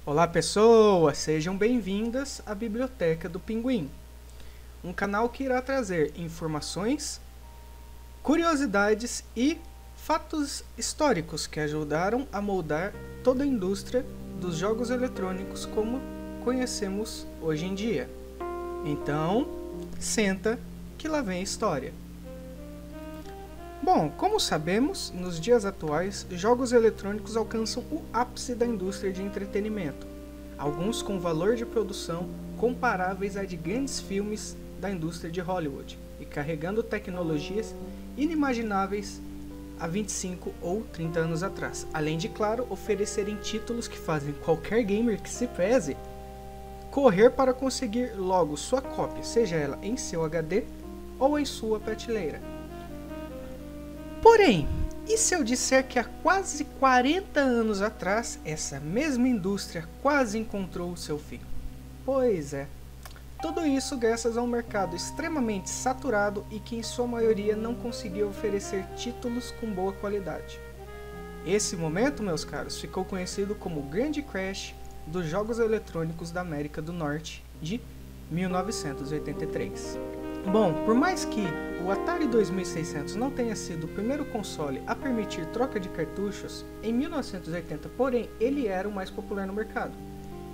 Olá pessoas, sejam bem-vindas à Biblioteca do Pinguim, um canal que irá trazer informações, curiosidades e fatos históricos que ajudaram a moldar toda a indústria dos jogos eletrônicos como conhecemos hoje em dia. Então, senta que lá vem a história. Bom, como sabemos, nos dias atuais, jogos eletrônicos alcançam o ápice da indústria de entretenimento, alguns com valor de produção comparáveis a de grandes filmes da indústria de Hollywood, e carregando tecnologias inimagináveis há 25 ou 30 anos atrás, além de, claro, oferecerem títulos que fazem qualquer gamer que se preze correr para conseguir logo sua cópia, seja ela em seu HD ou em sua prateleira. Porém, e se eu disser que há quase 40 anos atrás, essa mesma indústria quase encontrou o seu fim? Pois é, tudo isso graças a um mercado extremamente saturado e que em sua maioria não conseguia oferecer títulos com boa qualidade. Esse momento, meus caros, ficou conhecido como o Grande Crash dos jogos eletrônicos da América do Norte de 1983. Bom, por mais que o Atari 2600 não tenha sido o primeiro console a permitir troca de cartuchos, em 1980, porém, ele era o mais popular no mercado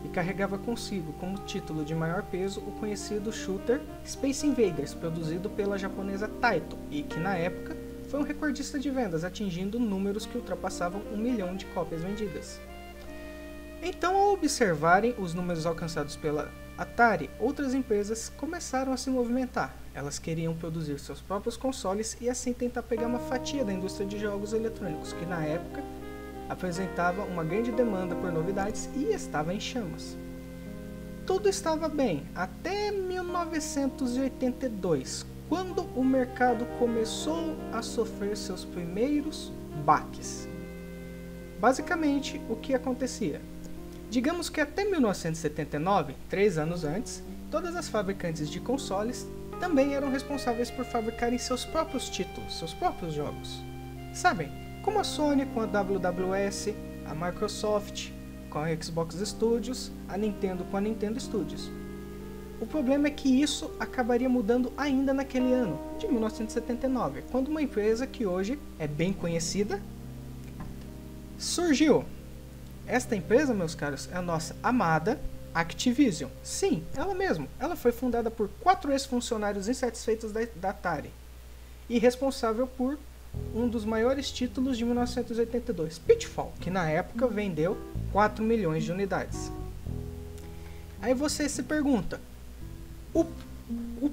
e carregava consigo como título de maior peso o conhecido shooter Space Invaders, produzido pela japonesa Taito, e que na época foi um recordista de vendas, atingindo números que ultrapassavam 1 milhão de cópias vendidas. Então, ao observarem os números alcançados pela Atari, outras empresas começaram a se movimentar. Elas queriam produzir seus próprios consoles e assim tentar pegar uma fatia da indústria de jogos eletrônicos, que na época apresentava uma grande demanda por novidades e estava em chamas. Tudo estava bem até 1982, quando o mercado começou a sofrer seus primeiros baques. Basicamente, o que acontecia? Digamos que até 1979, 3 anos antes, todas as fabricantes de consoles também eram responsáveis por fabricarem seus próprios títulos, seus próprios jogos. Sabem, como a Sony com a WWS, a Microsoft com a Xbox Studios, a Nintendo com a Nintendo Studios. O problema é que isso acabaria mudando ainda naquele ano, de 1979, quando uma empresa que hoje é bem conhecida surgiu. Esta empresa, meus caros, é a nossa amada Activision. Sim, ela mesma. Ela foi fundada por 4 ex-funcionários insatisfeitos da Atari e responsável por um dos maiores títulos de 1982, Pitfall, que na época vendeu 4 milhões de unidades. Aí você se pergunta, o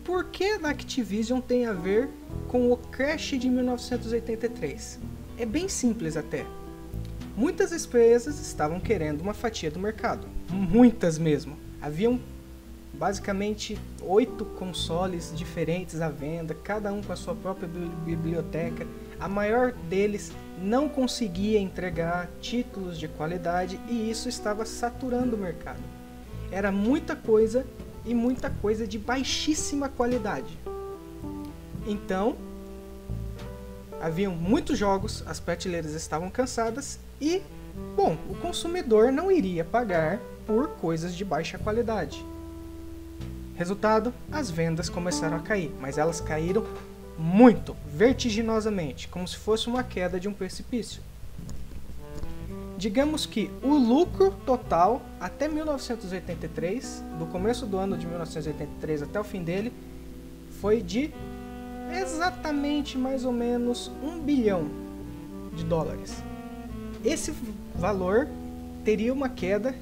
porquê da Activision tem a ver com o Crash de 1983? É bem simples até. Muitas empresas estavam querendo uma fatia do mercado, muitas mesmo. Haviam basicamente 8 consoles diferentes à venda, cada um com a sua própria biblioteca. A maior deles não conseguia entregar títulos de qualidade e isso estava saturando o mercado. Era muita coisa e muita coisa de baixíssima qualidade. Então, haviam muitos jogos, as prateleiras estavam cansadas e, bom, o consumidor não iria pagar por coisas de baixa qualidade. Resultado, as vendas começaram a cair, mas elas caíram muito, vertiginosamente, como se fosse uma queda de um precipício. Digamos que o lucro total até 1983, do começo do ano de 1983 até o fim dele, foi de exatamente mais ou menos $1 bilhão. Esse valor teria uma queda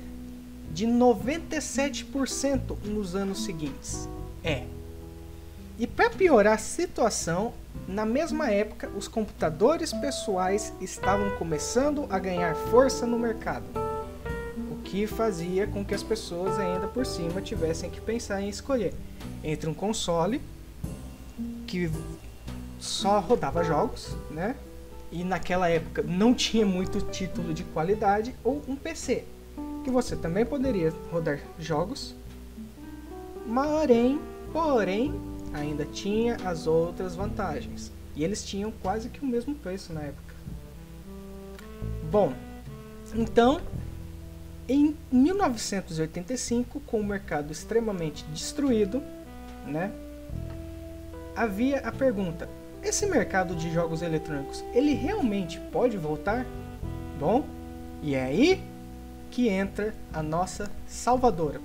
de 97% nos anos seguintes. E para piorar a situação, na mesma época, os computadores pessoais estavam começando a ganhar força no mercado, o que fazia com que as pessoas ainda por cima tivessem que pensar em escolher entre um console que só rodava jogos, né? E naquela época não tinha muito título de qualidade, ou um PC, que você também poderia rodar jogos, porém, ainda tinha as outras vantagens. E eles tinham quase que o mesmo preço na época. Bom, então Em 1985, com o mercado extremamente destruído, né, havia a pergunta: esse mercado de jogos eletrônicos, ele realmente pode voltar? Bom, e é aí que entra a nossa salvadora.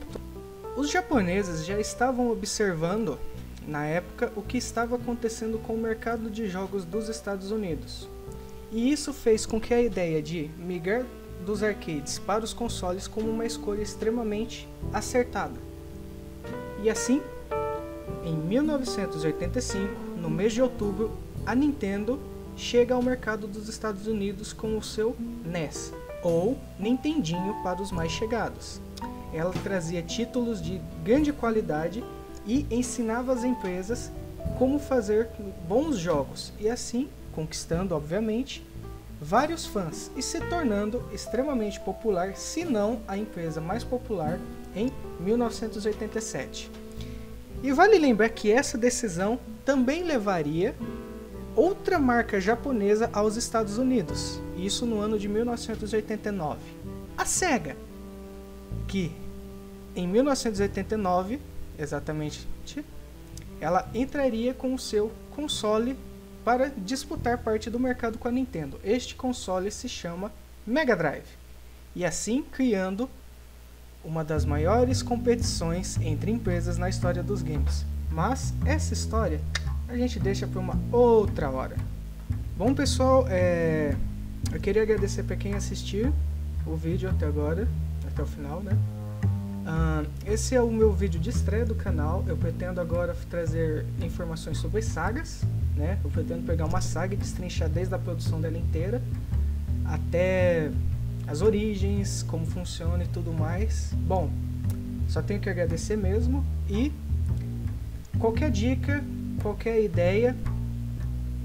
Os japoneses já estavam observando, na época, o que estava acontecendo com o mercado de jogos dos Estados Unidos. E isso fez com que a ideia de migrar dos arcades para os consoles como uma escolha extremamente acertada. E assim, em 1985, no mês de outubro, a Nintendo chega ao mercado dos Estados Unidos com o seu NES, ou Nintendinho para os mais chegados. Ela trazia títulos de grande qualidade e ensinava as empresas como fazer bons jogos, e assim conquistando, obviamente, vários fãs e se tornando extremamente popular, se não a empresa mais popular, em 1987. E vale lembrar que essa decisão também levaria outra marca japonesa aos Estados Unidos, isso no ano de 1989. A Sega, que em 1989, exatamente, ela entraria com o seu console para disputar parte do mercado com a Nintendo. Este console se chama Mega Drive, e assim criando uma das maiores competições entre empresas na história dos games. Mas essa história a gente deixa para uma outra hora. Bom, pessoal, eu queria agradecer para quem assistiu o vídeo até agora, até o final, né? Esse é o meu vídeo de estreia do canal. Eu pretendo agora trazer informações sobre sagas, né? Eu pretendo pegar uma saga e destrinchar desde a produção dela inteira até as origens, como funciona e tudo mais. Bom, só tenho que agradecer mesmo, e qualquer dica, qualquer ideia,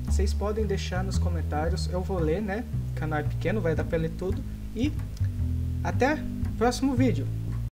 vocês podem deixar nos comentários, eu vou ler, né? O canal é pequeno, vai dar pra ler tudo, e até o próximo vídeo.